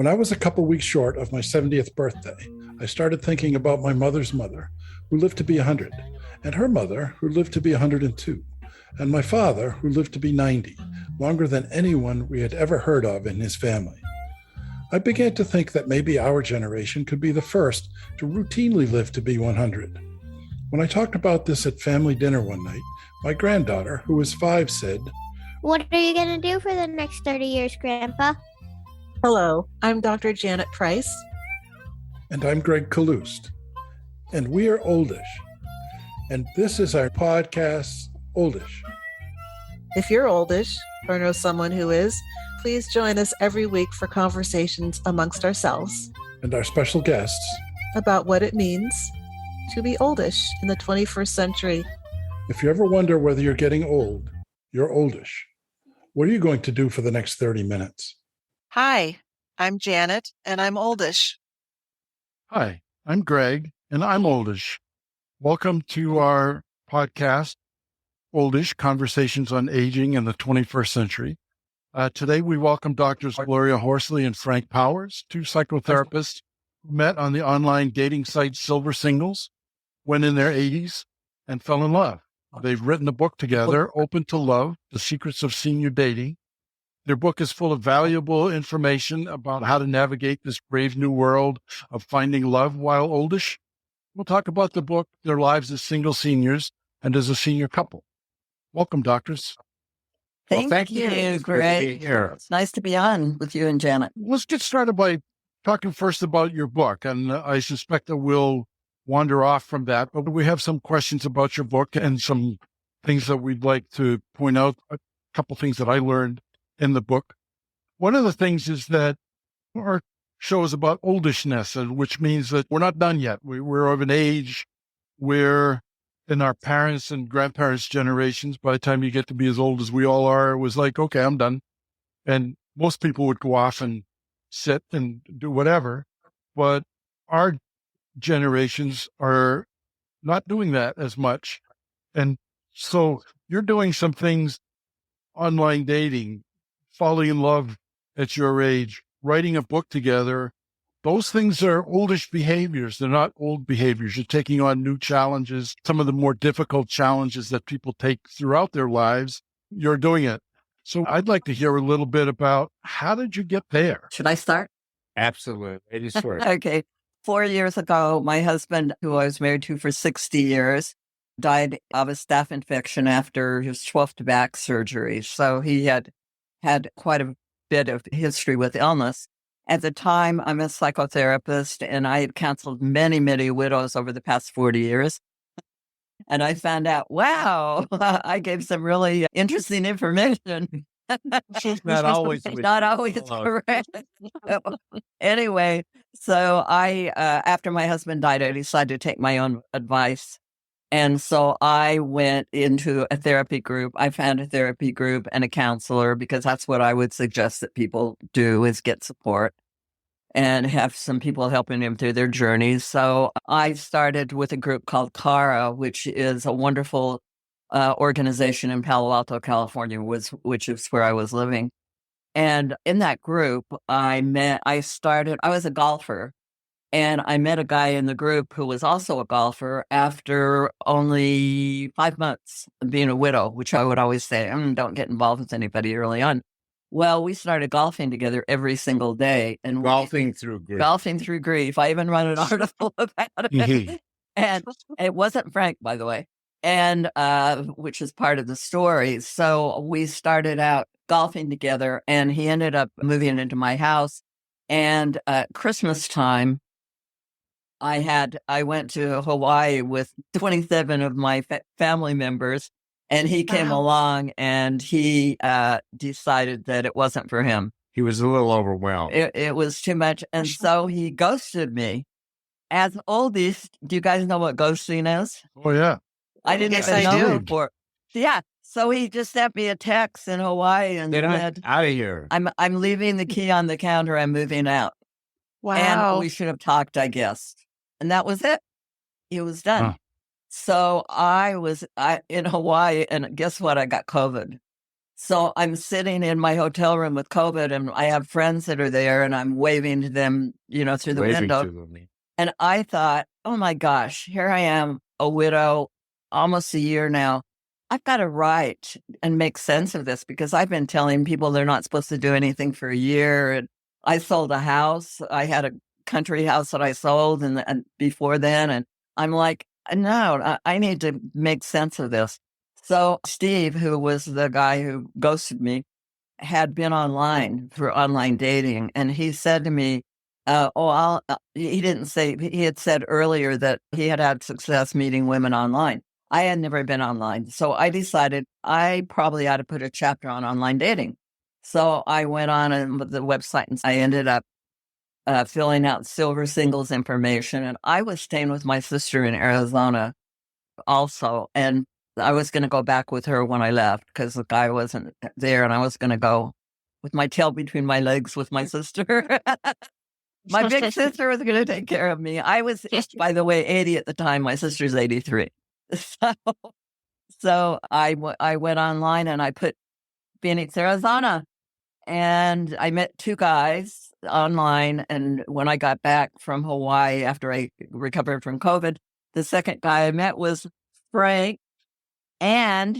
When I was a couple weeks short of my 70th birthday, I started thinking about my mother's mother, who lived to be 100, and her mother, who lived to be 102, and my father, who lived to be 90, longer than anyone we had ever heard of in his family. I began to think that maybe our generation could be the first to routinely live to be 100. When I talked about this at family dinner one night, my granddaughter, who was 5, said, "What are you going to do for the next 30 years, Grandpa?" Hello, I'm Dr. Janet Price. And I'm Gregg Kaloust. And we are Oldish. And this is our podcast, Oldish. If you're oldish or know someone who is, please join us every week for conversations amongst ourselves And our special guests about what it means to be oldish in the 21st century. If you ever wonder whether you're getting old, you're oldish. What are you going to do for the next 30 minutes? Hi, I'm Janet, and I'm oldish. Hi, I'm Greg, and I'm oldish. Welcome to our podcast, Oldish, Conversations on Aging in the 21st Century. Today, we welcome Doctors Gloria Horsley and Frank Powers, two psychotherapists who met on the online dating site Silver Singles, went in their 80s, and fell in love. They've written a book together, Open to Love, The Secrets of Senior Dating. Their book is full of valuable information about how to navigate this brave new world of finding love while oldish. We'll talk about the book, their lives as single seniors, and as a senior couple. Welcome, doctors. Thank you, Greg. It's nice to be on with you and Janet. Let's get started by talking first about your book, and I suspect that we'll wander off from that, but we have some questions about your book and some things that we'd like to point out, a couple things that I learned in the book. One of the things is that our show is about oldishness, which means that we're not done yet. We're of an age where in our parents' and grandparents' generations, by the time you get to be as old as we all are, it was like, okay, I'm done. And most people would go off and sit and do whatever. But our generations are not doing that as much. And so you're doing some things, online dating, falling in love at your age, writing a book together. Those things are oldish behaviors. They're not old behaviors. You're taking on new challenges, some of the more difficult challenges that people take throughout their lives. You're doing it. So I'd like to hear a little bit about how did you get there? Should I start? Absolutely. Ladies first. Okay. 4 years ago, my husband, who I was married to for 60 years, died of a staph infection after his 12th back surgery. So he had quite a bit of history with illness. At the time, I'm a psychotherapist, and I had counseled many, many widows over the past 40 years. And I found out, wow, I gave some really interesting information. Not always correct. Anyway, so I, after my husband died, I decided to take my own advice. And so I went into a therapy group. I found a therapy group and a counselor, because that's what I would suggest that people do, is get support and have some people helping them through their journeys. So I started with a group called CARA, which is a wonderful organization in Palo Alto, California, which is where I was living. And in that group, I was a golfer. And I met a guy in the group who was also a golfer after only 5 months of being a widow, which I would always say, don't get involved with anybody early on. Well, we started golfing together every single day. And Golfing through grief. Golfing through grief. I even wrote an article about it. And it wasn't Frank, by the way, and which is part of the story. So we started out golfing together, and he ended up moving into my house. And at Christmas time, I went to Hawaii with 27 of my family members, and he came along, and he decided that it wasn't for him. He was a little overwhelmed. It was too much. And so he ghosted me. As oldies, do you guys know what ghosting is? Oh, yeah. I didn't even know before. Yeah. So he just sent me a text in Hawaii and said, out of here. I'm leaving the key on the counter. I'm moving out. Wow. And we should have talked, I guess. And that was it. It was done. Huh. So I was in Hawaii, and guess what? I got COVID. So I'm sitting in my hotel room with COVID, and I have friends that are there, and I'm waving to them, through the Waving window. to them. And I thought, oh my gosh, here I am, a widow, almost a year now. I've got to write and make sense of this, because I've been telling people they're not supposed to do anything for a year. And I sold a house. I had a country house that I sold and before then. And I'm like, no, I need to make sense of this. So Steve, who was the guy who ghosted me, had been online for online dating. And he said to me, he didn't say, he had said earlier that he had had success meeting women online. I had never been online. So I decided I probably ought to put a chapter on online dating. So I went on the website and I ended up filling out silver singles information. And I was staying with my sister in Arizona also. And I was going to go back with her when I left because the guy wasn't there. And I was going to go with my tail between my legs with my sister. My big sister was going to take care of me. I was, by the way, 80 at the time. My sister's 83. So I went online and I put Phoenix, Arizona, and I met two guys online. And when I got back from Hawaii after I recovered from COVID, the second guy I met was Frank, and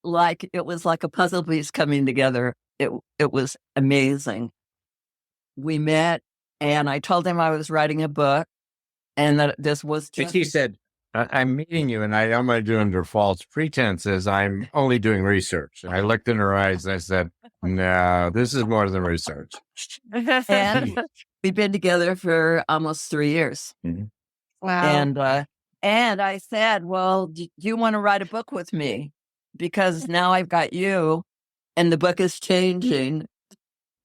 it was like a puzzle piece coming together. It was amazing. We met, and I told him I was writing a book, and that this was But just. he said, I'm meeting you, and I'm going to do under false pretenses. I'm only doing research. And I looked in her eyes and I said, no, this is more than research. And we've been together for almost 3 years. Mm-hmm. Wow. And I said, well, do you want to write a book with me? Because now I've got you and the book is changing.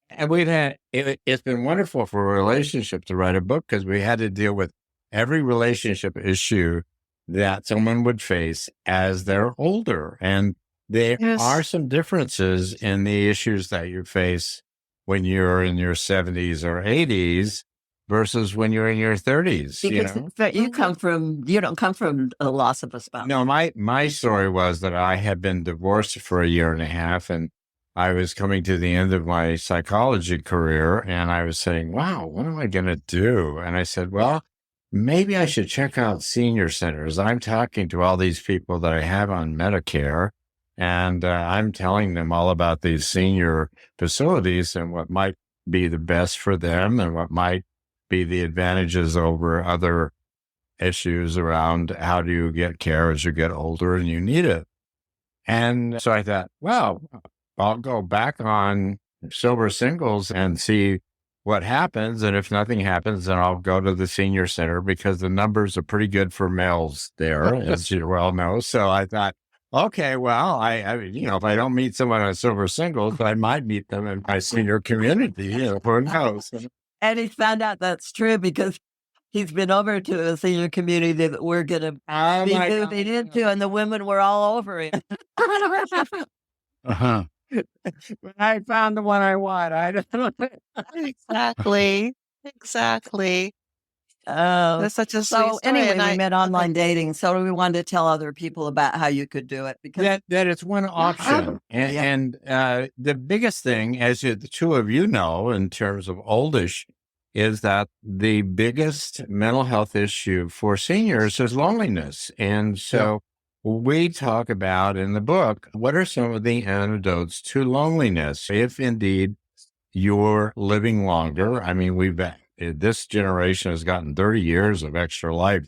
And we've had, it's been wonderful for a relationship to write a book because we had to deal with every relationship issue that someone would face as they're older. And there are some differences in the issues that you face when you're in your 70s or 80s versus when you're in your 30s. Because you don't come from a loss of a spouse. No, my story was that I had been divorced for a year and a half, and I was coming to the end of my psychology career, and I was saying, wow, what am I going to do? And I said, well, maybe I should check out senior centers. I'm talking to all these people that I have on Medicare, and I'm telling them all about these senior facilities and what might be the best for them and what might be the advantages over other issues around how do you get care as you get older and you need it. And so I thought, well, I'll go back on Silver Singles and see what happens. And if nothing happens, then I'll go to the senior center because the numbers are pretty good for males there, as you well know. So I thought, okay, well, I if I don't meet someone on Silver Singles, I might meet them in my senior community. Who knows? And he found out that's true because he's been over to a senior community that we're going to be moving into, and the women were all over him. Uh-huh. But I found the one I want. I don't know. Exactly. Oh, That's such a sweet so story. anyway, And we met online dating. So we wanted to tell other people about how you could do it because that it's one option. And the biggest thing, as the two of you know, in terms of Oldish, is that the biggest mental health issue for seniors is loneliness. And so we talk about in the book, what are some of the antidotes to loneliness? If indeed you're living longer, I mean, this generation has gotten 30 years of extra life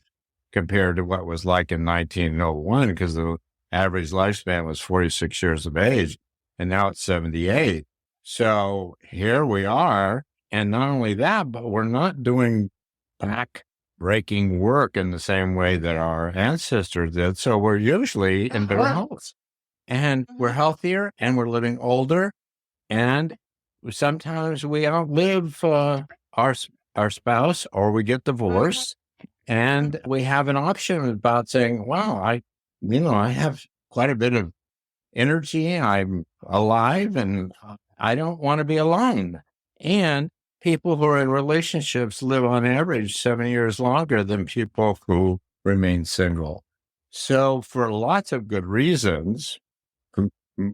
compared to what was like in 1901, because the average lifespan was 46 years of age, and now it's 78. So here we are. And not only that, but we're not doing back-breaking work in the same way that our ancestors did. So we're usually in better health. And we're healthier, and we're living older. And sometimes we outlive our spouse, or we get divorced. And we have an option about saying, wow, I have quite a bit of energy. I'm alive, and I don't want to be alone. And people who are in relationships live on average 7 years longer than people who remain single. So for lots of good reasons,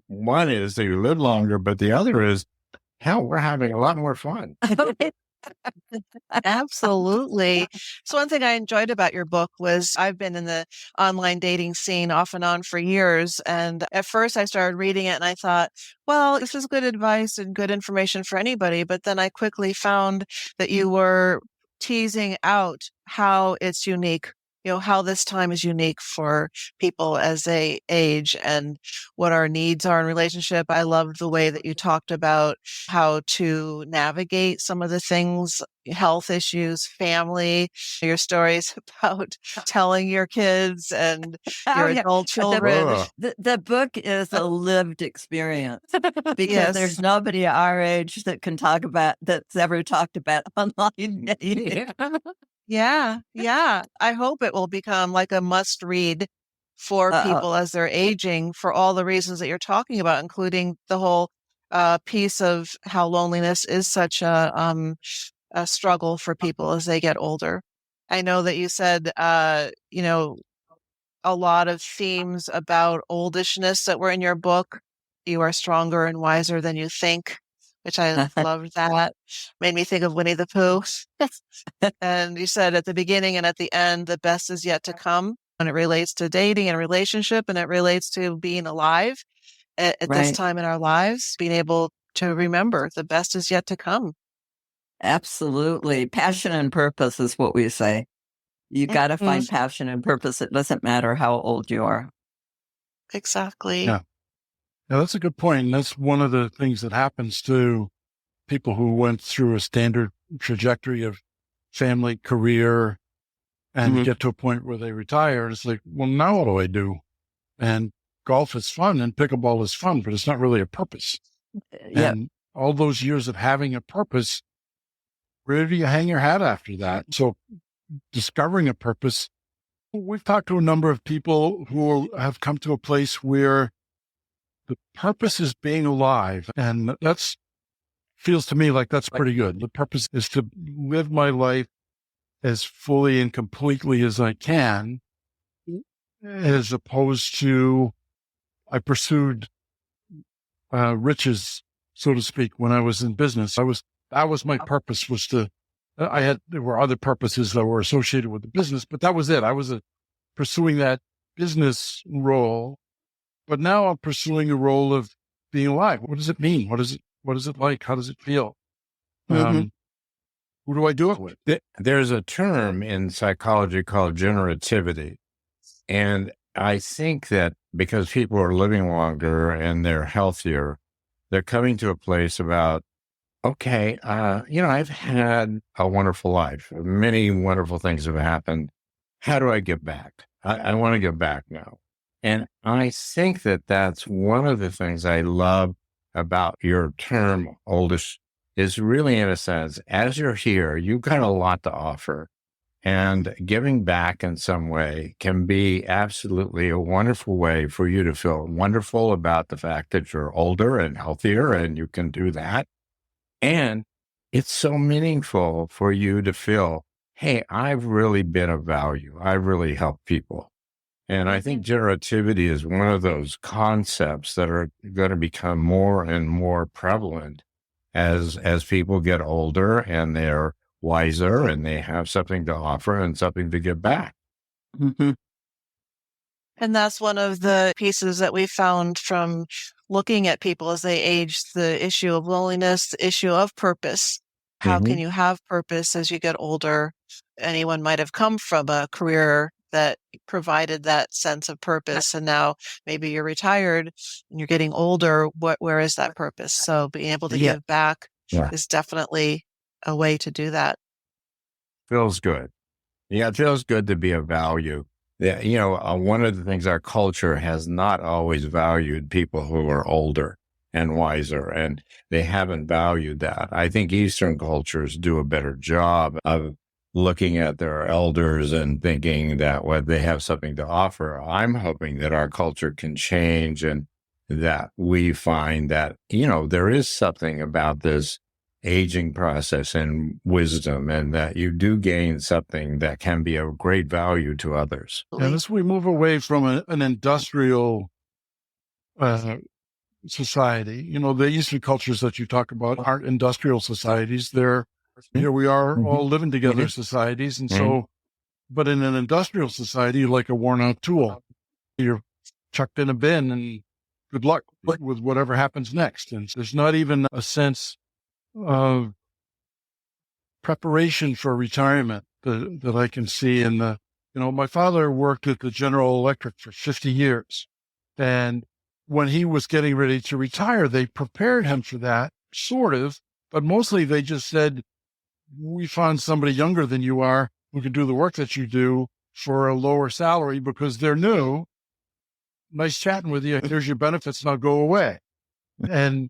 One is that you live longer, but the other is, hell, we're having a lot more fun. Absolutely. So one thing I enjoyed about your book was I've been in the online dating scene off and on for years. And at first I started reading it and I thought, well, this is good advice and good information for anybody. But then I quickly found that you were teasing out how it's unique, how this time is unique for people as they age and what our needs are in relationship. I loved the way that you talked about how to navigate some of the things, health issues, family, your stories about telling your kids and your adult children. Ugh. The book is a lived experience because Yes. there's nobody our age that can talk about that's ever talked about online dating. Yeah. I hope it will become like a must read for people as they're aging for all the reasons that you're talking about, including the whole piece of how loneliness is such a struggle for people as they get older. I know that you said, a lot of themes about oldishness that were in your book. You are stronger and wiser than you think, which I loved that. Made me think of Winnie the Pooh. And you said at the beginning and at the end, the best is yet to come when it relates to dating and relationship, and it relates to being alive at this Right. time in our lives, being able to remember the best is yet to come. Absolutely. Passion and purpose is what we say. You got to Mhm. find passion and purpose. It doesn't matter how old you are. Exactly. Yeah. Now, that's a good point. And that's one of the things that happens to people who went through a standard trajectory of family, career, and Mhm. get to a point where they retire. And it's like, well, now what do I do? And golf is fun and pickleball is fun, but it's not really a purpose. Yeah. And all those years of having a purpose, where do you hang your hat after that? So discovering a purpose, we've talked to a number of people who have come to a place where the purpose is being alive. And that's feels to me like that's pretty good. The purpose is to live my life as fully and completely as I can, as opposed to I pursued riches, so to speak, when I was in business. That was my purpose, was to, there were other purposes that were associated with the business, but that was it. I was pursuing that business role, but now I'm pursuing a role of being alive. What does it mean? What is it like? How does it feel? Mhm. Who do I do it with? There's a term in psychology called generativity. And I think that because people are living longer and they're healthier, they're coming to a place about, okay, I've had a wonderful life. Many wonderful things have happened. How do I give back? I want to give back now. And I think that that's one of the things I love about your term, oldish, is really, in a sense, as you're here, you've got a lot to offer. And giving back in some way can be absolutely a wonderful way for you to feel wonderful about the fact that you're older and healthier and you can do that. And it's so meaningful for you to feel, hey, I've really been of value. I've really helped people. And I think generativity is one of those concepts that are going to become more and more prevalent as people get older and they're wiser and they have something to offer and something to give back. Mhm. And that's one of the pieces that we found from looking at people as they age, the issue of loneliness, the issue of purpose. How can you have purpose as you get older? Anyone might have come from a career that provided that sense of purpose, and now maybe you're retired and you're getting older. Where is that purpose? So being able to Yeah. give back Yeah. is definitely a way to do that. Feels good. Yeah, it feels good to be of value. Yeah, one of the things our culture has not always valued people who are older and wiser, and they haven't valued that. I think Eastern cultures do a better job of looking at their elders and thinking that they have something to offer. I'm hoping that our culture can change and that we find that, there is something about this aging process and wisdom, and that you do gain something that can be of great value to others. And as we move away from an industrial society. You know, the Eastern cultures that you talk about aren't industrial societies. They're, here we are all living together societies. And so, but in an industrial society, you're like a worn out tool. You're chucked in a bin and good luck with whatever happens next. And there's not even a sense of preparation for retirement that I can see in the, you know, my father worked at the General Electric for 50 years. And when he was getting ready to retire, they prepared him for that, sort of, but mostly they just said, we found somebody younger than you are who can do the work that you do for a lower salary because they're new. Nice chatting with you. Here's your benefits. Now go away. And,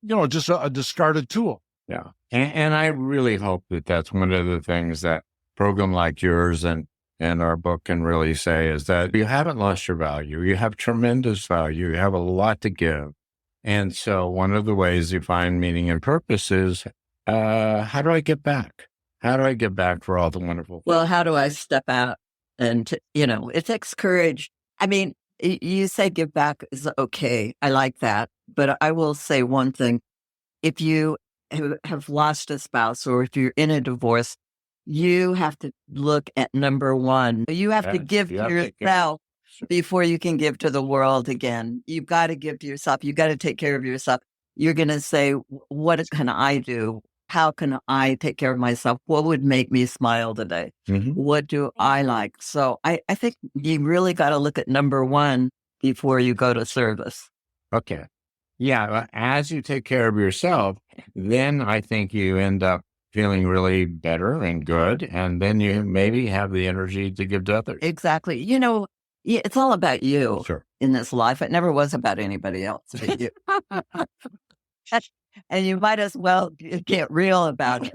you know, just a discarded tool. Yeah. And I really hope that that's one of the things that program like yours and our book can really say is that you haven't lost your value. You have tremendous value. You have a lot to give. And so one of the ways you find meaning and purpose is, how do I get back? How do I get back for all the wonderful? Well, how do I step out? And, you know, it takes courage. I mean, you say give back is okay. I like that. But I will say one thing. If you have lost a spouse or if you're in a divorce, you have to look at number one. You have to give to yourself before you can give to the world again. You've got to give to yourself. You've got to take care of yourself. You're going to say, what can I do? How can I take care of myself? What would make me smile today? What do I like? So I think you really got to look at number one before you go to service. Okay. Yeah. As you take care of yourself, then I think you end up feeling really better and good. And then you maybe have the energy to give to others. Exactly. You know, it's all about you Sure. in this life. It never was about anybody else but you. And you might as well get real about it.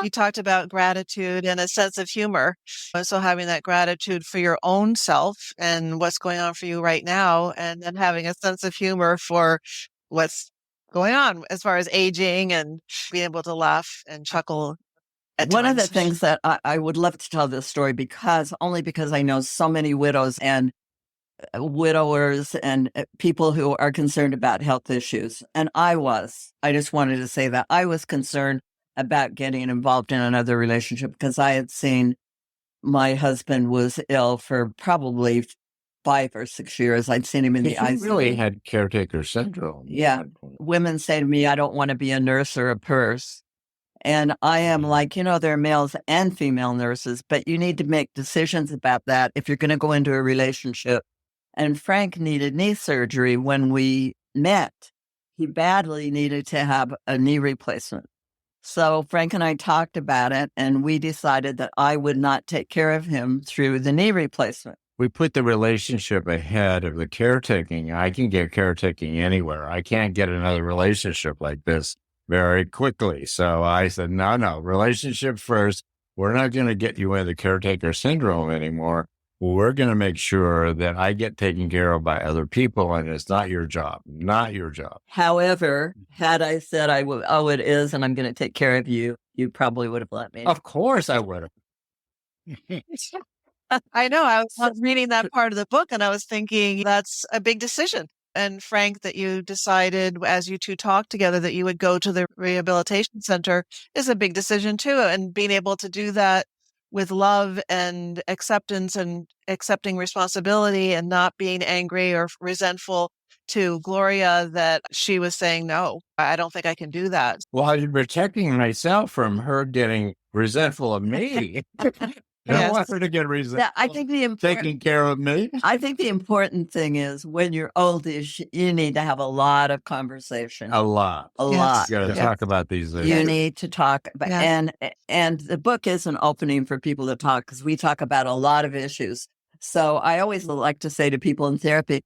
You talked about gratitude and a sense of humor. So having that gratitude for your own self and what's going on for you right now, and then having a sense of humor for what's going on as far as aging and being able to laugh and chuckle at One of times. the things that I would love to tell this story because I know so many widows and widowers and people who are concerned about health issues. And I just wanted to say that I was concerned about getting involved in another relationship because I had seen my husband was ill for probably 5 or 6 years. I'd seen him in the ICU. You really had caretaker syndrome. Yeah. Women say to me, I don't want to be a nurse or a purse. And I am like, you know, there are males and female nurses, but you need to make decisions about that if you're going to go into a relationship. And Frank needed knee surgery when we met. He badly needed to have a knee replacement. So Frank and I talked about it, and we decided that I would not take care of him through the knee replacement. We put the relationship ahead of the caretaking. I can get caretaking anywhere. I can't get another relationship like this very quickly. So I said, no, relationship first. We're not going to get you into caretaker syndrome anymore. We're going to make sure that I get taken care of by other people, and it's not your job, not your job. However, had I said it is, and I'm going to take care of you, you probably would have let me. Of course I would have. I know. I was reading that part of the book and I was thinking that's a big decision. And Frank, that you decided as you two talked together that you would go to the rehabilitation center is a big decision too. And being able to do that with love and acceptance and accepting responsibility and not being angry or resentful to Gloria that she was saying, no, I don't think I can do that. Well, I'm protecting myself from her getting resentful of me. I don't want her to get resentful. Yeah, I think taking care of me. I think the important thing is when you're oldish, you need to have a lot of conversation. A lot. You got to talk about these things. You need to talk about, and the book is an opening for people to talk because we talk about a lot of issues. So I always like to say to people in therapy,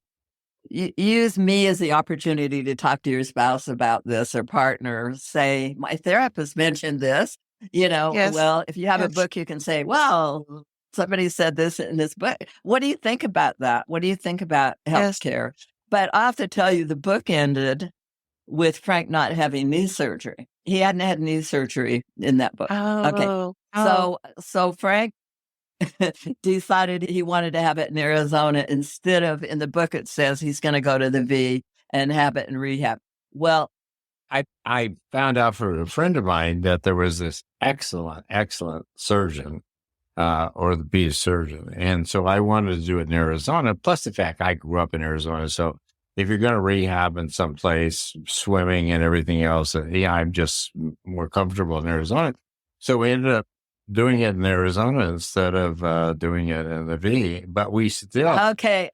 use me as the opportunity to talk to your spouse about this or partner. Say, my therapist mentioned this. You know, well, if you have a book, you can say, well, somebody said this in this book. What do you think about that? What do you think about healthcare? But I have to tell you, the book ended with Frank not having knee surgery. He hadn't had knee surgery in that book. Okay. So Frank decided he wanted to have it in Arizona instead of in the book. It says he's going to go to the V and have it in rehab. Well, I found out from a friend of mine that there was this excellent surgeon, orthopedic surgeon. And so I wanted to do it in Arizona. Plus the fact I grew up in Arizona. So if you're going to rehab in some place, swimming and everything else, I'm just more comfortable in Arizona. So we ended up doing it in Arizona instead of doing it in the V. But we still okay.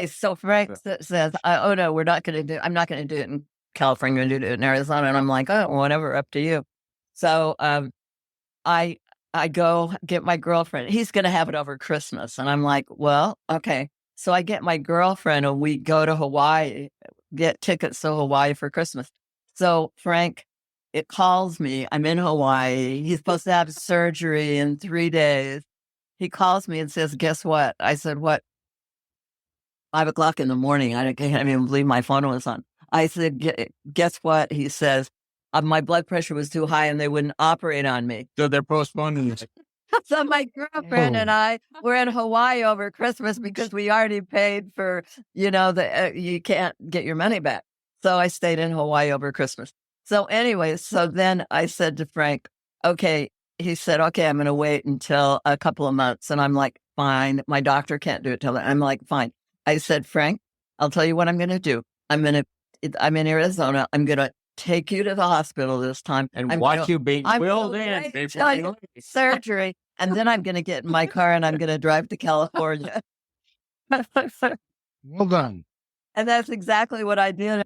So Frank says, "Oh no, we're not going to do. I'm not going to do it in California. I'm going to do it in Arizona." And I'm like, "Oh, whatever, up to you." So I go get my girlfriend. He's going to have it over Christmas, and I'm like, "Well, okay." So I get my girlfriend, and we go to Hawaii, get tickets to Hawaii for Christmas. So Frank, it calls me. I'm in Hawaii. He's supposed to have surgery in 3 days. He calls me and says, "Guess what?" I said, "What?" 5:00 in the morning. I can't even believe my phone was on. I said, "Guess what?" He says, "My blood pressure was too high and they wouldn't operate on me." so they're postponing it. So my girlfriend and I were in Hawaii over Christmas because we already paid for, you can't get your money back. So I stayed in Hawaii over Christmas. So anyway, so then I said to Frank, okay, he said, "Okay, I'm going to wait until a couple of months." And I'm like, "Fine. My doctor can't do it till then." I'm like, "Fine." I said, "Frank, I'll tell you what I'm going to do. I'm in Arizona. I'm going to take you to the hospital this time. And I'm watch gonna- you being I'm willed gonna in. wait before till you you- leave. surgery. And then I'm going to get in my car and I'm going to drive to California." Well done. And that's exactly what I did.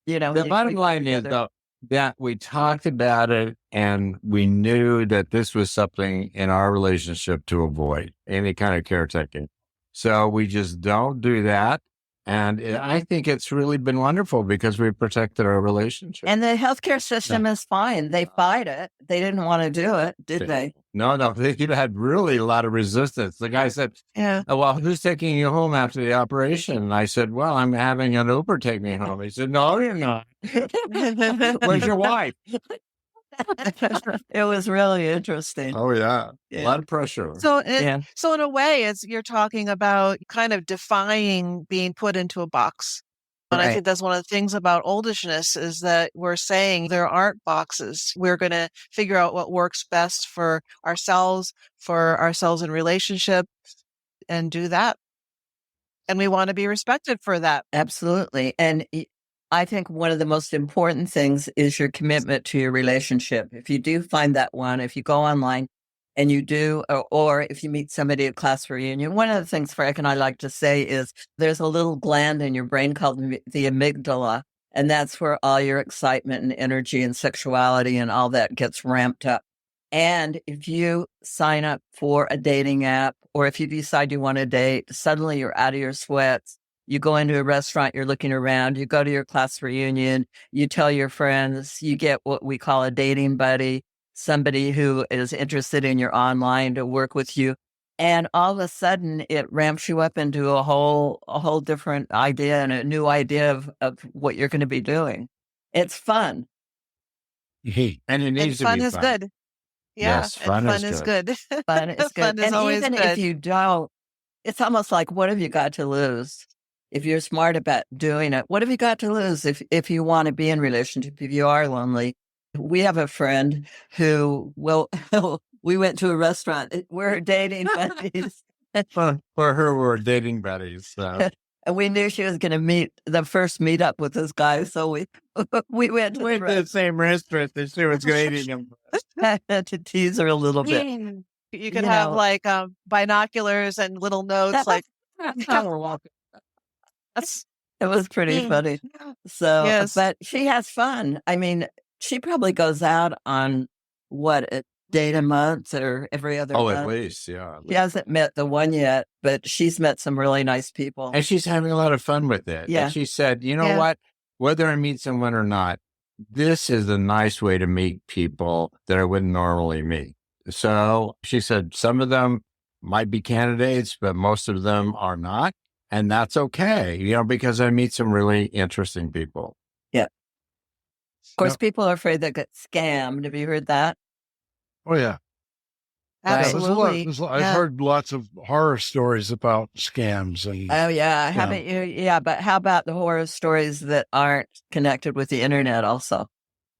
The bottom line is, though, that we talked about it and we knew that this was something in our relationship to avoid any kind of caretaking. So we just don't do that. And I think it's really been wonderful because we protected our relationship. And the healthcare system is fine. They fight it. They didn't want to do it, did they? No, they had really a lot of resistance. The guy said, Yeah. "Oh, well, who's taking you home after the operation?" And I said, "Well, I'm having an Uber take me home." He said, "No, you're not. Where's your wife?" It was really interesting. Oh, yeah. Yeah. A lot of pressure. So, Yeah. so in a way, you're talking about kind of defying being put into a box. And I Right. think that's one of the things about oldishness is that we're saying there aren't boxes. We're going to figure out what works best for ourselves in relationship, and do that. And we want to be respected for that. Absolutely. And I think one of the most important things is your commitment to your relationship. If you do find that one, if you go online and you do, or if you meet somebody at class reunion, one of the things Frank and I like to say is there's a little gland in your brain called the amygdala. And that's where all your excitement and energy and sexuality and all that gets ramped up. And if you sign up for a dating app, or if you decide you want to date, suddenly you're out of your sweats. You go into a restaurant, you're looking around, you go to your class reunion, you tell your friends, you get what we call a dating buddy, somebody who is interested in your online to work with you. And all of a sudden it ramps you up into a whole different idea and a new idea of what you're going to be doing. It's fun. And it needs to fun be is fun. good. Yeah, Yes, and fun fun is is good. Fun is good. Fun is And always even good. if you don't, it's almost like, what have you got to lose? If you're smart about doing it, what have you got to lose if you want to be in relationship, if you are lonely? We have a friend who, we went to a restaurant. We're dating buddies. For her, we're dating buddies. So. And we knew she was going to meet the first meetup with this guy. So we went We're to at the same restaurant that she was dating him. to tease her a little bit. You could have like binoculars and little notes like that's It was pretty funny. So, Yes. but she has fun. I mean, she probably goes out on a date a month or every other Oh, month. at least, yeah. She hasn't met the one yet, but she's met some really nice people. And she's having a lot of fun with it. Yeah. And she said, you know Yeah. what? Whether I meet someone or not, this is a nice way to meet people that I wouldn't normally meet. So she said some of them might be candidates, but most of them are not. And that's okay, because I meet some really interesting people. Of course, people are afraid they'll get scammed. Have you heard that? Oh, yeah. Absolutely. I've heard lots of horror stories about scams and Oh yeah, haven't you? Yeah, but how about the horror stories that aren't connected with the internet also?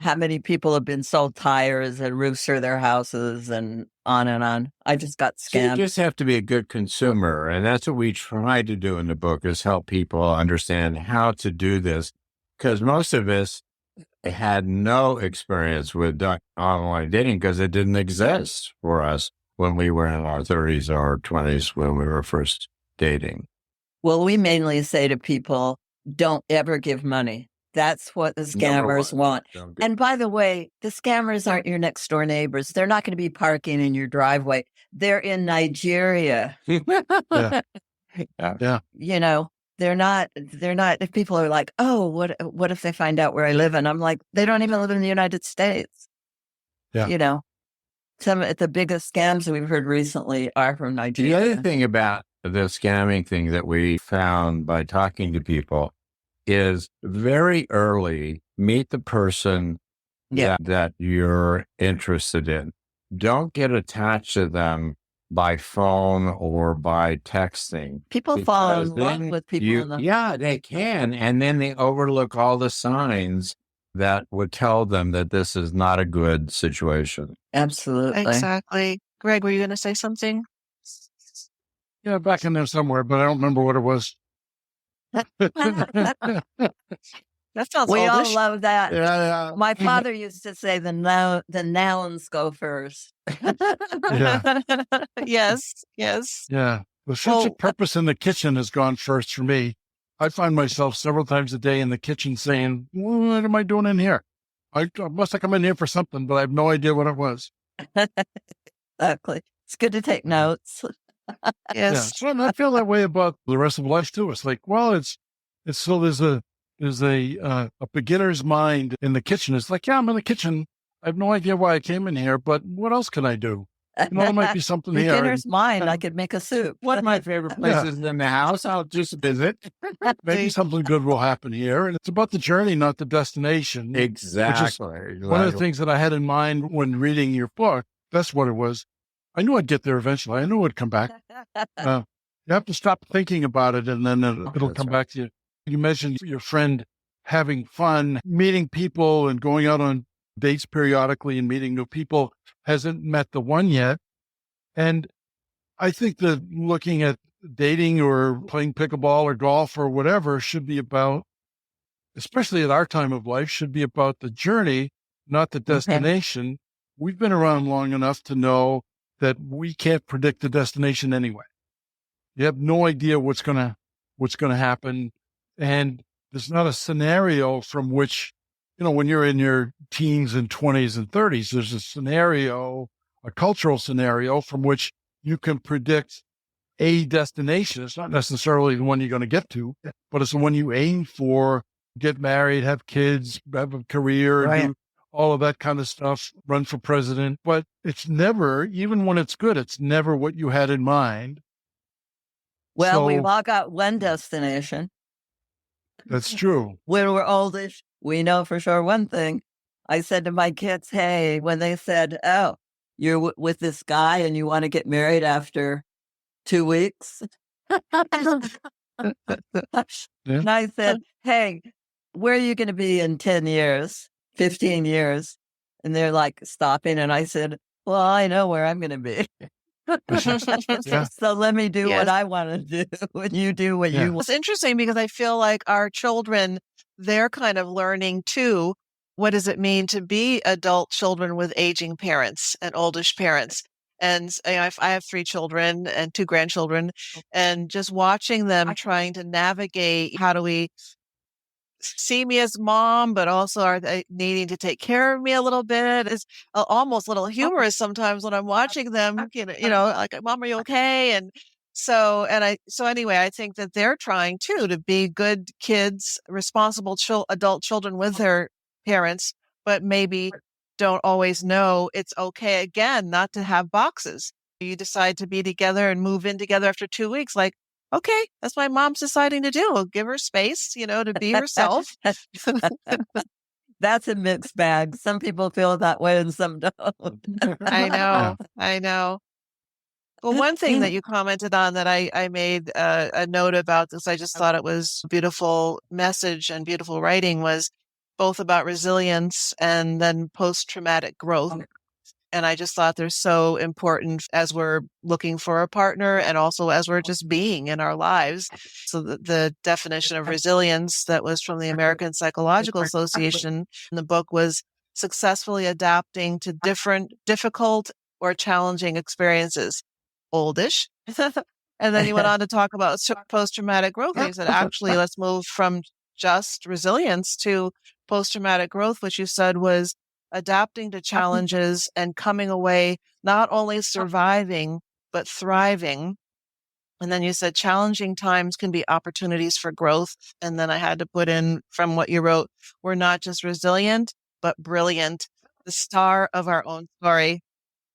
How many people have been sold tires and roofs for their houses and on and on? I just got So you scammed. just have to be a good consumer. And that's what we try to do in the book, is help people understand how to do this. Because most of us had no experience with online dating because it didn't exist for us when we were in our 30s or 20s when we were first dating. Well, we mainly say to people, don't ever give money. That's what the scammers want. And by the way, the scammers aren't your next door neighbors. They're not going to be parking in your driveway. They're in Nigeria. yeah. You know, they're not, if people are like, oh, what if they find out where I live? And I'm like, they don't even live in the United States. Yeah. You know, some of the biggest scams that we've heard recently are from Nigeria. The other thing about the scamming thing that we found by talking to people is very early, meet the person that you're interested in. Don't get attached to them by phone or by texting. People fall in love with people. They can. And then they overlook all the signs that would tell them that this is not a good situation. Absolutely. Exactly. Greg, were you going to say something? Yeah, back in there somewhere, but I don't remember what it was. That sounds We all oldish. love that. Yeah. My father used to say the nouns go first. Yes. Yeah. The sense of purpose in the kitchen has gone first for me. I find myself several times a day in the kitchen saying, what am I doing in here? I must have come in here for something, but I have no idea what it was. Exactly. It's good to take notes. Yes. Yeah. So I feel that way about the rest of life too. It's like, well, it's so there's a beginner's mind in the kitchen. It's like, yeah, I'm in the kitchen. I have no idea why I came in here, but what else can I do? There might be something here. Beginner's mind. I could make a soup. One of my favorite places in the house. I'll just visit. Maybe something good will happen here. And it's about the journey, not the destination. Exactly. One of the things that I had in mind when reading your book, that's what it was. I knew I'd get there eventually. I knew it'd come back. You have to stop thinking about it, and then it'll come back to you. You mentioned your friend having fun, meeting people and going out on dates periodically and meeting new people, hasn't met the one yet. And I think that looking at dating or playing pickleball or golf or whatever should be about, especially at our time of life, should be about the journey, not the destination. We've been around long enough to know that we can't predict the destination anyway. You have no idea what's going to happen. And there's not a scenario from which, when you're in your teens and 20s and 30s, there's a scenario, a cultural scenario from which you can predict a destination. It's not necessarily the one you're going to get to, but it's the one you aim for, get married, have kids, have a career, do all of that kind of stuff, run for president. But it's never, even when it's good, it's never what you had in mind. Well, we've all got one destination. That's true. When we're oldish, we know for sure one thing. I said to my kids, hey, when they said, oh, you're with this guy and you want to get married after 2 weeks. And I said, hey, where are you going to be in 10 years, 15 years? And they're like stopping. And I said, well, I know where I'm going to be. So let me do what I want to do and you do what you want. It's interesting because I feel like our children, they're kind of learning too, what does it mean to be adult children with aging parents and oldish parents? And I have 3 children and 2 grandchildren, and just watching them trying to navigate, how do we see me as mom, but also are they needing to take care of me a little bit? It's almost a little humorous sometimes when I'm watching them, like, Mom, are you okay? And so anyway, I think that they're trying too to be good kids, responsible adult children with their parents, but maybe don't always know it's okay, again, not to have boxes. You decide to be together and move in together after 2 weeks, like, okay, that's what mom's deciding to do. We'll give her space, to be herself. That's a mixed bag. Some people feel that way and some don't. I know. Well, one thing that you commented on that I made a note about this, I just thought it was a beautiful message and beautiful writing, was both about resilience and then post-traumatic growth. And I just thought they're so important as we're looking for a partner and also as we're just being in our lives. So the definition of resilience that was from the American Psychological Association in the book was successfully adapting to difficult or challenging experiences. Oldish. And then you went on to talk about post-traumatic growth. And you said, actually, let's move from just resilience to post-traumatic growth, which you said was adapting to challenges and coming away, not only surviving, but thriving. And then you said challenging times can be opportunities for growth. And then I had to put in from what you wrote, we're not just resilient, but brilliant, the star of our own story.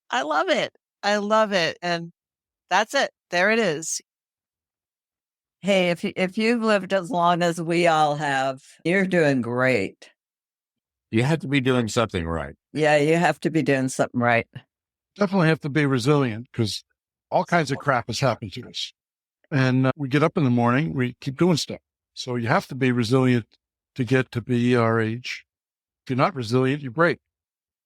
I love it. I love it. And that's it. There it is. Hey, if you've lived as long as we all have, you're doing great. You have to be doing something right. Yeah, you have to be doing something right. Definitely have to be resilient because all kinds of crap has happened to us. And we get up in the morning, we keep doing stuff. So you have to be resilient to get to be our age. If you're not resilient, you break.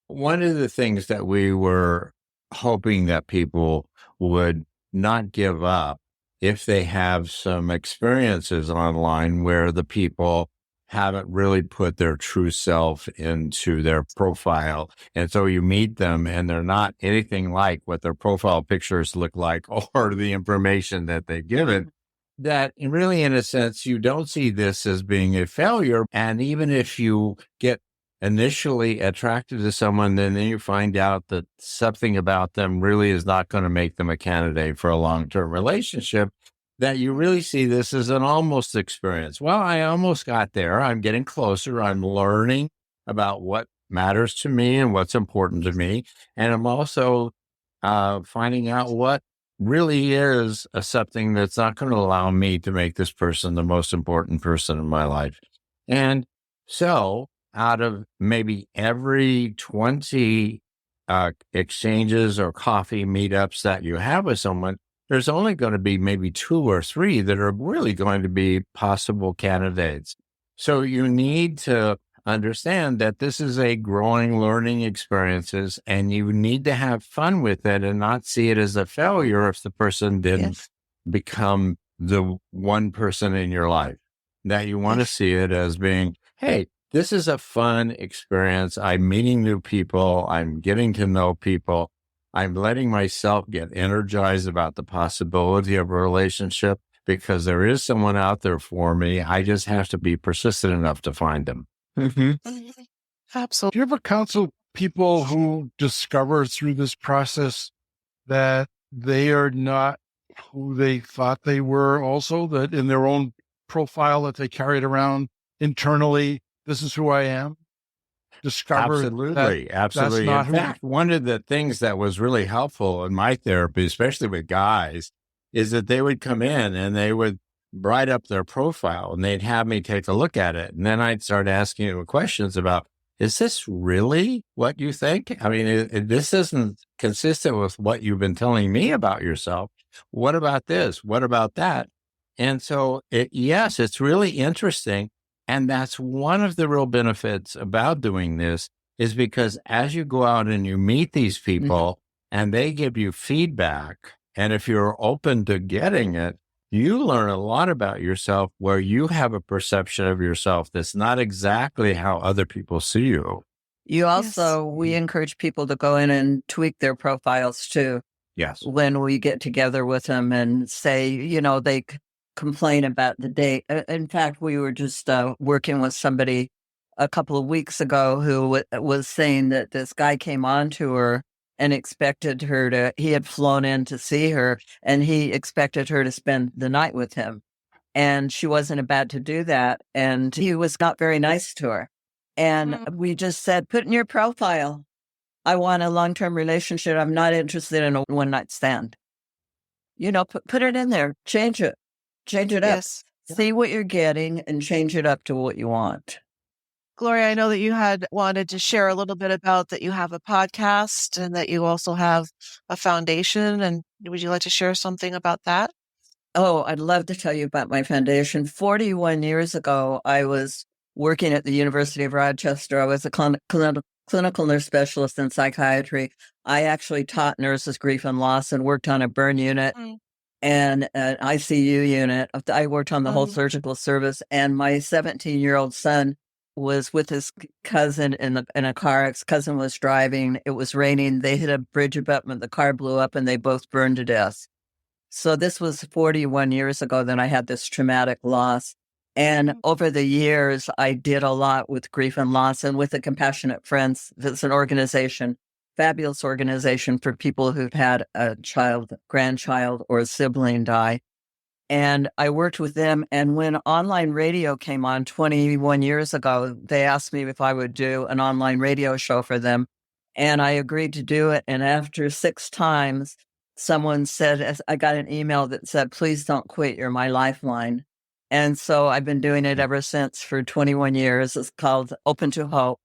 One of the things that we were hoping that people would not give up if they have some experiences online where the people haven't really put their true self into their profile. And so you meet them and they're not anything like what their profile pictures look like or the information that they've given. That really, in a sense, you don't see this as being a failure. And even if you get initially attracted to someone, then you find out that something about them really is not going to make them a candidate for a long-term relationship, that you really see this as an almost experience. Well, I almost got there. I'm getting closer. I'm learning about what matters to me and what's important to me. And I'm also finding out what really is something that's not going to allow me to make this person the most important person in my life. And so out of maybe every 20 exchanges or coffee meetups that you have with someone, there's only going to be maybe 2 or 3 that are really going to be possible candidates. So you need to understand that this is a growing, learning experiences, and you need to have fun with it and not see it as a failure if the person didn't become the one person in your life. That you want to see it as being, hey, this is a fun experience. I'm meeting new people. I'm getting to know people. I'm letting myself get energized about the possibility of a relationship because there is someone out there for me. I just have to be persistent enough to find them. Absolutely. Do you ever counsel people who discover through this process that they are not who they thought they were, also that in their own profile that they carried around internally, this is who I am? Discover Absolutely. That's not In who fact, one of the things that was really helpful in my therapy, especially with guys, is that they would come in and they would write up their profile and they'd have me take a look at it. And then I'd start asking them questions about, is this really what you think? I mean, this isn't consistent with what you've been telling me about yourself. What about this? What about that? And so, yes, it's really interesting. And that's one of the real benefits about doing this is because as you go out and you meet these people and they give you feedback, and if you're open to getting it, you learn a lot about yourself where you have a perception of yourself that's not exactly how other people see you. You also, we encourage people to go in and tweak their profiles too. Yes. When we get together with them and say, they complain about the date. In fact, we were just working with somebody a couple of weeks ago who was saying that this guy came on to her and expected her he had flown in to see her and he expected her to spend the night with him. And she wasn't about to do that. And he was not very nice to her. And we just said, put in your profile, I want a long-term relationship. I'm not interested in a one-night stand. Put it in there. Change it up. See what you're getting and change it up to what you want. Gloria, I know that you had wanted to share a little bit about that you have a podcast and that you also have a foundation. And would you like to share something about that? Oh, I'd love to tell you about my foundation. 41 years ago, I was working at the University of Rochester. I was a clinical nurse specialist in psychiatry. I actually taught nurses grief and loss and worked on a burn unit and an ICU unit. I worked on the whole surgical service, and my 17-year-old son was with his cousin in a car. His cousin was driving. It was raining. They hit a bridge abutment. The car blew up, and they both burned to death. So this was 41 years ago that I had this traumatic loss. And over the years, I did a lot with grief and loss and with the Compassionate Friends. It's an organization, fabulous organization for people who've had a child, grandchild, or a sibling die. And I worked with them. And when online radio came on 21 years ago, they asked me if I would do an online radio show for them. And I agreed to do it. And after 6 times, someone said, I got an email that said, please don't quit. You're my lifeline. And so I've been doing it ever since for 21 years. It's called Open to Hope.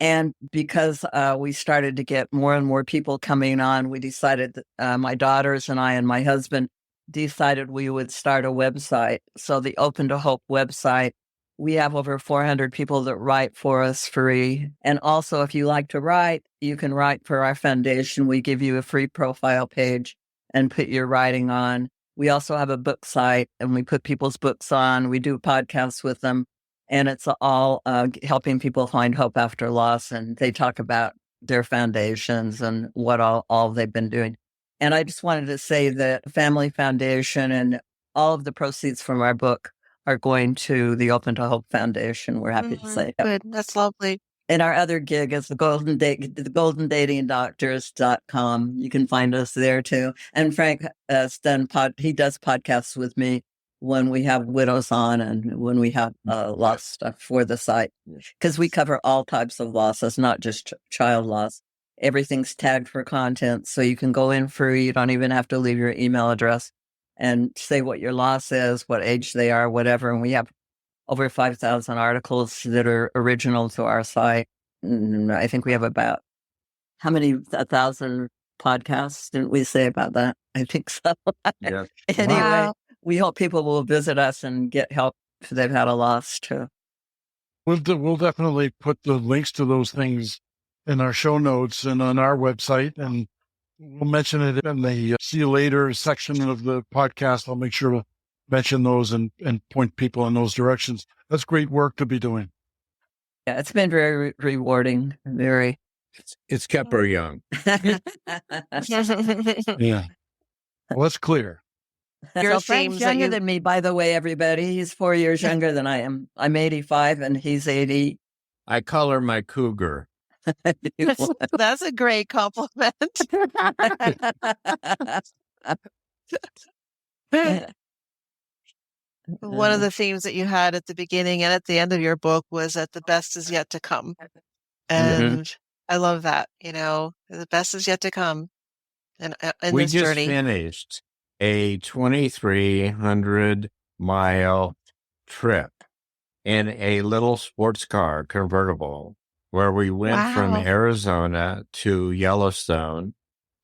And because we started to get more and more people coming on, we decided that my daughters and I and my husband decided we would start a website. So the Open to Hope website, we have over 400 people that write for us free. And also, if you like to write, you can write for our foundation. We give you a free profile page and put your writing on. We also have a book site, and we put people's books on. We do podcasts with them, and it's all helping people find hope after loss. And they talk about their foundations and what all they've been doing. And I just wanted to say that Family Foundation and all of the proceeds from our book are going to the Open to Hope Foundation. We're happy to say. Good. That's lovely. And our other gig is the goldendatingdoctors.com. You can find us there too. And Frank he does podcasts with me when we have widows on and when we have loss stuff for the site. Because we cover all types of losses, not just child loss. Everything's tagged for content. So you can go in free. You don't even have to leave your email address and say what your loss is, what age they are, whatever. And we have over 5,000 articles that are original to our site. And I think we have about, how many, 1,000 podcasts, didn't we say about that? I think so. Yeah. Anyway, we hope people will visit us and get help if they've had a loss too. We'll definitely put the links to those things in our show notes and on our website, and we'll mention it in the see you later section of the podcast. I'll make sure to mention those and point people in those directions. That's great work to be doing. Yeah, it's been very rewarding. Very. It's kept her young. Yeah. Well, that's clear. So Frank's younger than me, by the way, everybody. He's 4 years younger than I am. I'm 85 and he's 80. I call her my cougar. That's a great compliment. One of the themes that you had at the beginning and at the end of your book was that the best is yet to come. And I love that, the best is yet to come in We this just journey. finished a 2,300-mile trip in a little sports car convertible where we went from Arizona to Yellowstone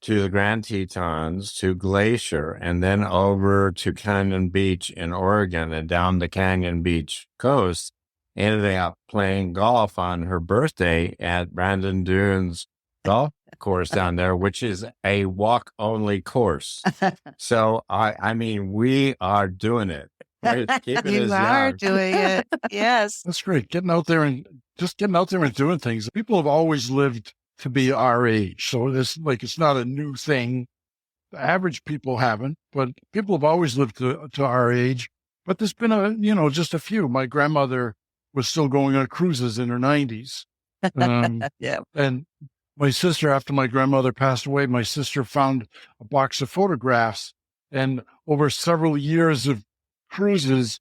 to the Grand Tetons to Glacier and then over to Canyon Beach in Oregon and down the Canyon Beach coast. Ended up playing golf on her birthday at Brandon Dunes golf course down there, which is a walk-only course. So, I mean, we are doing it. You are doing it. Yes. That's great. Getting out there and doing things. People have always lived to be our age. So it's not a new thing. The average people haven't, but people have always lived to our age. But there's been just a few. My grandmother was still going on cruises in her 90s. Yeah. And my sister, after my grandmother passed away, my sister found a box of photographs. And over several years of cruises,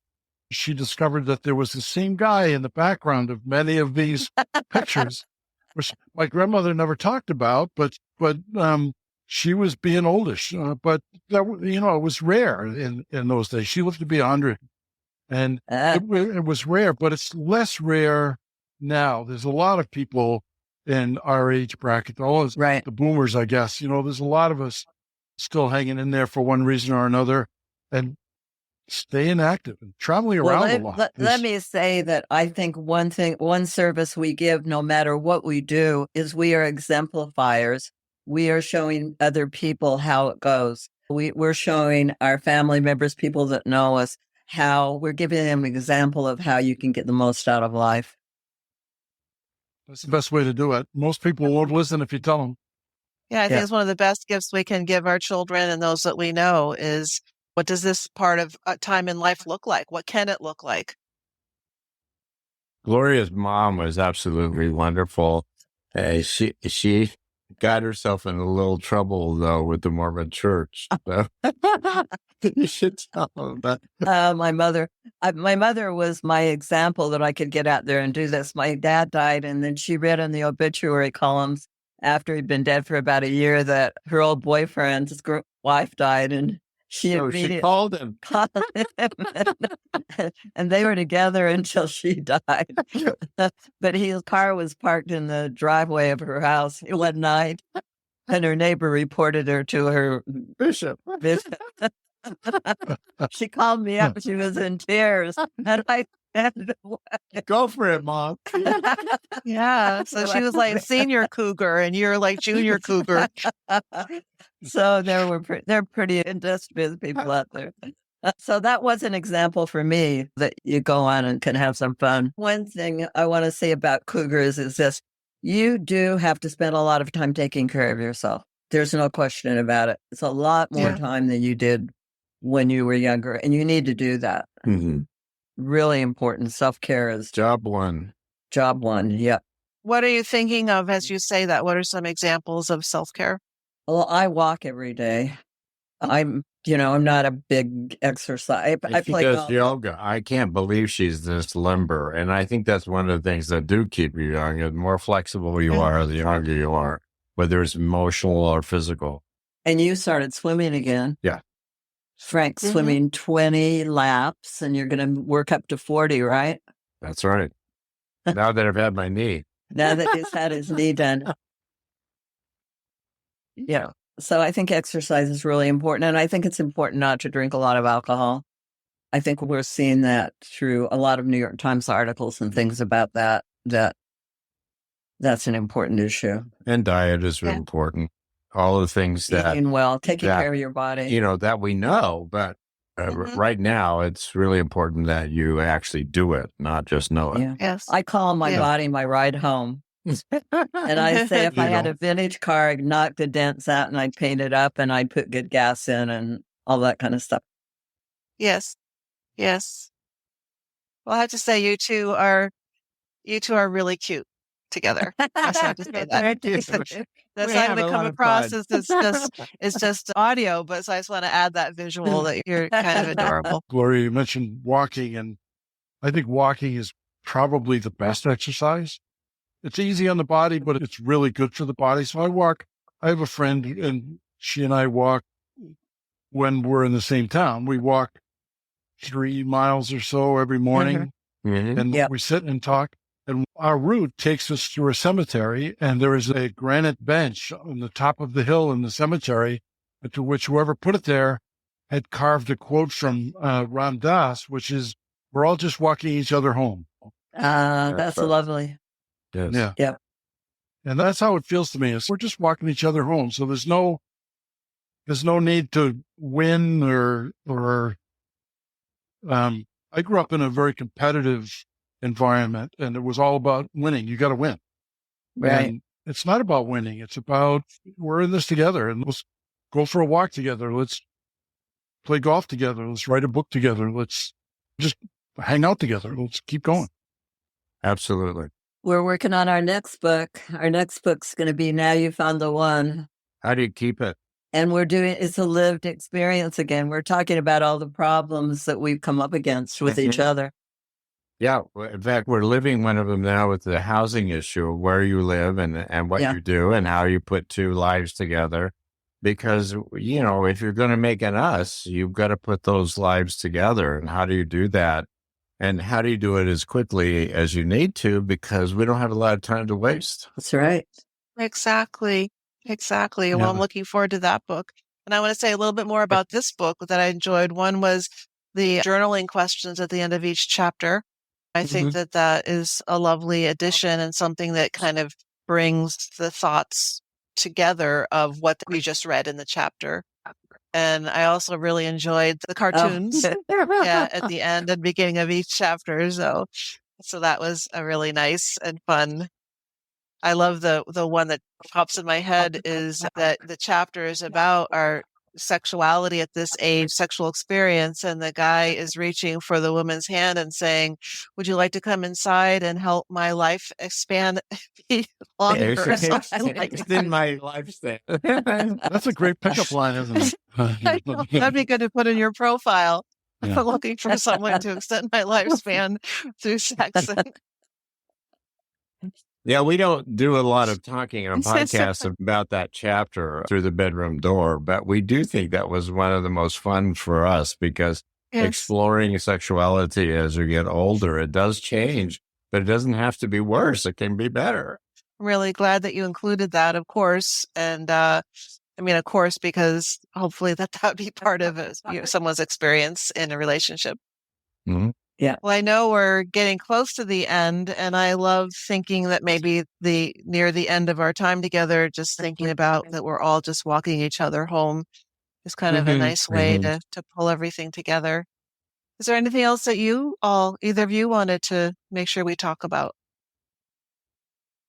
she discovered that there was the same guy in the background of many of these pictures, which my grandmother never talked about, but she was being oldish. But that, it was rare in those days. She lived to be 100, and it was rare, but it's less rare now. There's a lot of people in our age bracket, all is Right. the boomers, I guess. There's a lot of us still hanging in there for one reason or another and staying active and traveling Well, around a lot. let me say that I think one service we give, no matter what we do, is we are exemplifiers. We are showing other people how it goes. We're showing our family members, people that know us, how we're giving them an example of how you can get the most out of life. That's the best way to do it. Most people won't listen if you tell them. Yeah, I think it's one of the best gifts we can give our children and those that we know is, what does this part of time in life look like? What can it look like? Gloria's mom was absolutely wonderful. She got herself in a little trouble, though, with the Mormon church. So you should tell them that. My mother was my example that I could get out there and do this. My dad died, and then she read in the obituary columns after he'd been dead for about a year that her old boyfriend's wife died, and she called him. And they were together until she died. But his car was parked in the driveway of her house one night, and her neighbor reported her to her Bishop. She called me up. She was in tears, and I said, "Go for it, Mom." Yeah. So she was like senior cougar, and you're like junior cougar. So they're pretty industrious people out there. So that was an example for me that you go on and can have some fun. One thing I want to say about cougars is this: you do have to spend a lot of time taking care of yourself. There's no question about it. It's a lot more time than you did when you were younger, and you need to do that. Mm-hmm. Really important. Self-care is job one. Yeah. What are you thinking of as you say that? What are some examples of self-care? Well, I walk every day. I'm not a big exercise. I She play does golf. yoga. I can't believe she's this limber. And I think that's one of the things that do keep you young. The more flexible you are, the younger you are, whether it's emotional or physical. And you started swimming again. Yeah. Frank's swimming 20 laps, and you're going to work up to 40, right? That's right. Now that I've had my knee. Now that he's had his knee done. Yeah. So I think exercise is really important. And I think it's important not to drink a lot of alcohol. I think we're seeing that through a lot of New York Times articles and things about that's an important issue. And diet is really important. All the things that... Eating well, taking care of your body. That we know, but right now it's really important that you actually do it, not just know it. Yeah. Yes. I call my body my ride home. And I say if I had a vintage car, I'd knock the dents out and I'd paint it up and I'd put good gas in and all that kind of stuff. Yes. Well, I have to say, you two are really cute together. I just have to say that. That's not going to come across as it's just audio, but so I just want to add that visual that you're kind of adorable. Gloria, you mentioned walking, and I think walking is probably the best exercise. It's easy on the body, but it's really good for the body. So I have a friend, and she and I walk when we're in the same town. We walk 3 miles or so every morning, and we sit and talk. And our route takes us through a cemetery, and there is a granite bench on the top of the hill in the cemetery, to which whoever put it there had carved a quote from Ram Dass, which is, "We're all just walking each other home." That's lovely. Yes. Yeah. Yep. And that's how it feels to me. Is we're just walking each other home. So there's no need to win or I grew up in a very competitive environment, and it was all about winning. You got to win. Right. And it's not about winning. It's about, we're in this together, and let's go for a walk together. Let's play golf together. Let's write a book together. Let's just hang out together. Let's keep going. Absolutely. We're working on our next book. Our next book's going to be Now You Found the One. How do you keep it? And it's a lived experience again. We're talking about all the problems that we've come up against with each other. Yeah. In fact, we're living one of them now with the housing issue, where you live and what you do and how you put two lives together. Because, if you're going to make an us, you've got to put those lives together. And how do you do that? And how do you do it as quickly as you need to? Because we don't have a lot of time to waste. That's right. Exactly. Exactly. Well, I'm Yeah. looking forward to that book. And I want to say a little bit more about this book that I enjoyed. One was the journaling questions at the end of each chapter. I think that that is a lovely addition and something that kind of brings the thoughts together of what we just read in the chapter. And I also really enjoyed the cartoons at the end and beginning of each chapter. So that was a really nice and fun. I love the one that pops in my head is that the chapter is about our sexuality at this age, sexual experience, and the guy is reaching for the woman's hand and saying, "Would you like to come inside and help my life expand be longer?" Or something like that. Extend my lifespan. That's a great pickup line, isn't it? I know. That'd be good to put in your profile. Yeah. I'm looking for someone to extend my lifespan through sex. Yeah, we don't do a lot of talking on podcasts about that chapter through the bedroom door, but we do think that was one of the most fun for us because exploring sexuality as you get older, it does change, but it doesn't have to be worse. It can be better. I'm really glad that you included that, of course. And of course, because hopefully that would be part of someone's experience in a relationship. Mm-hmm. Yeah. Well, I know we're getting close to the end, and I love thinking that maybe near the end of our time together, just thinking about that we're all just walking each other home is kind of a nice way to pull everything together. Is there anything else that either of you wanted to make sure we talk about?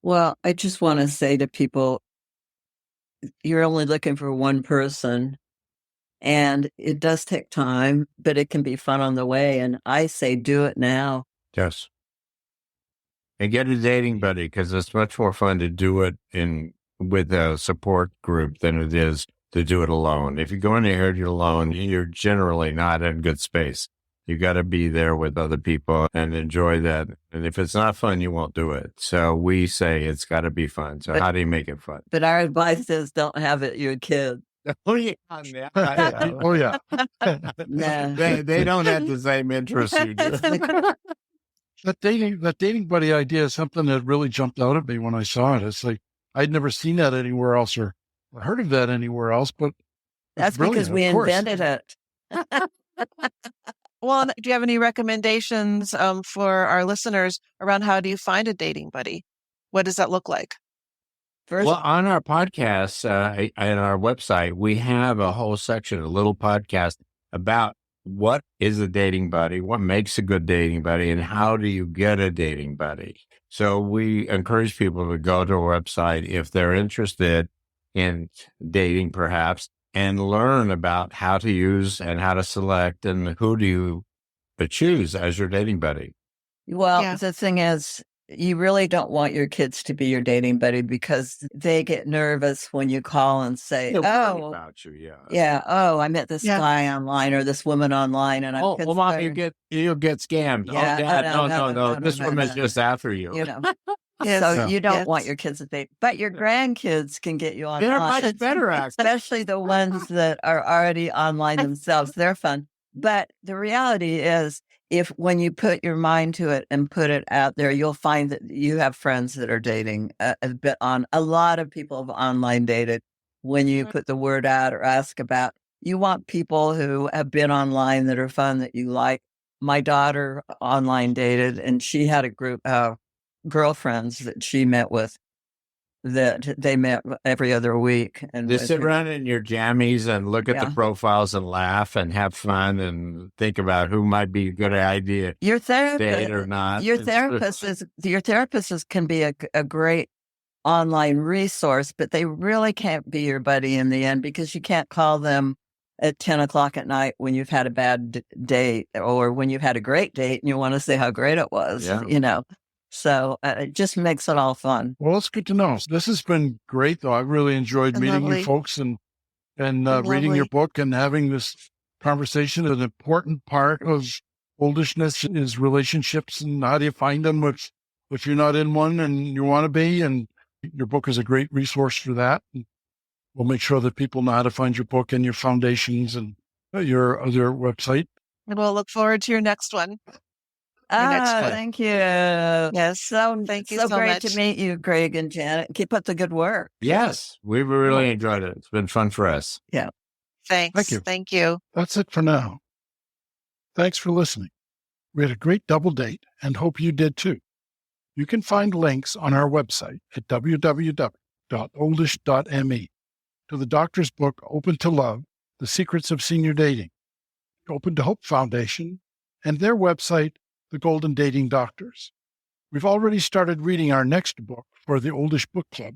Well, I just want to say to people, you're only looking for one person. And it does take time, but it can be fun on the way. And I say, do it now. Yes. And get a dating buddy because it's much more fun to do it with a support group than it is to do it alone. If you go in there alone, you're generally not in good space. You got to be there with other people and enjoy that. And if it's not fun, you won't do it. So we say it's got to be fun. So how do you make it fun? But our advice is don't have it your kid. Oh yeah, Oh yeah. Nah. They don't have the same interests you do. That dating buddy idea is something that really jumped out at me when I saw it. It's like I'd never seen that anywhere else or heard of that anywhere else, but that's because we invented it. Well, do you have any recommendations for our listeners around how do you find a dating buddy? What does that look like? Well, on our podcast and our website, we have a whole section, a little podcast about what is a dating buddy, what makes a good dating buddy, and how do you get a dating buddy. So we encourage people to go to our website if they're interested in dating, perhaps, and learn about how to use and how to select and who do you choose as your dating buddy. Well, the thing is, you really don't want your kids to be your dating buddy because they get nervous when you call and say, about you, I met this guy online or this woman online, and Mom, you'll get scammed. Yeah, Dad, no, this woman's just after you. You know, so you don't want your kids to date, but your grandkids can get you online. They're much better, especially the ones that are already online themselves. They're fun, but the reality is, when you put your mind to it and put it out there, you'll find that you have friends that are dating a lot of people have online dated. When you put the word out or ask about, you want people who have been online that are fun that you like. My daughter online dated, and she had a group of girlfriends that she met with that they met every other week. And just sit around in your jammies and look at the profiles and laugh and have fun and think about who might be a good idea. Your therapist, date or not. Your therapist can be a great online resource, but they really can't be your buddy in the end because you can't call them at 10 o'clock at night when you've had a bad date or when you've had a great date and you want to say how great it was, So it just makes it all fun. Well, it's good to know. This has been great, though. I really enjoyed meeting you folks and reading your book and having this conversation. An important part of oldishness is relationships and how do you find them if you're not in one and you want to be. And your book is a great resource for that. And we'll make sure that people know how to find your book and your foundations and your other website. And we'll look forward to your next one. next book. Thank you. Yes. So, Thank you so so great much. to meet you, Greg and Janet. Keep up the good work. Yes, we've really enjoyed it. It's been fun for us. Thanks. Thank you. Thank you. That's it for now. Thanks for listening. We had a great double date and hope you did too. You can find links on our website at www.oldish.me to the doctor's book, Open to Love, The Secrets of Senior Dating, Open to Hope Foundation, and their website, The Golden Dating Doctors. We've already started reading our next book for the Oldish Book Club.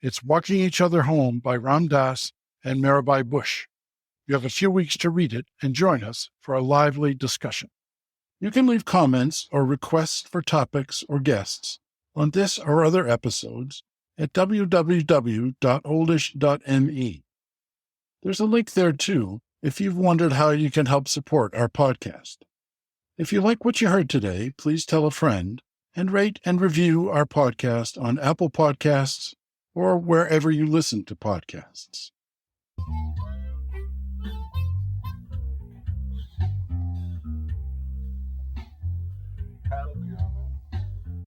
It's Walking Each Other Home by Ram Dass and Mirabai Bush. You have a few weeks to read it and join us for a lively discussion. You can leave comments or requests for topics or guests on this or other episodes at www.oldish.me. There's a link there too if you've wondered how you can help support our podcast. If you like what you heard today, please tell a friend and rate and review our podcast on Apple Podcasts or wherever you listen to podcasts.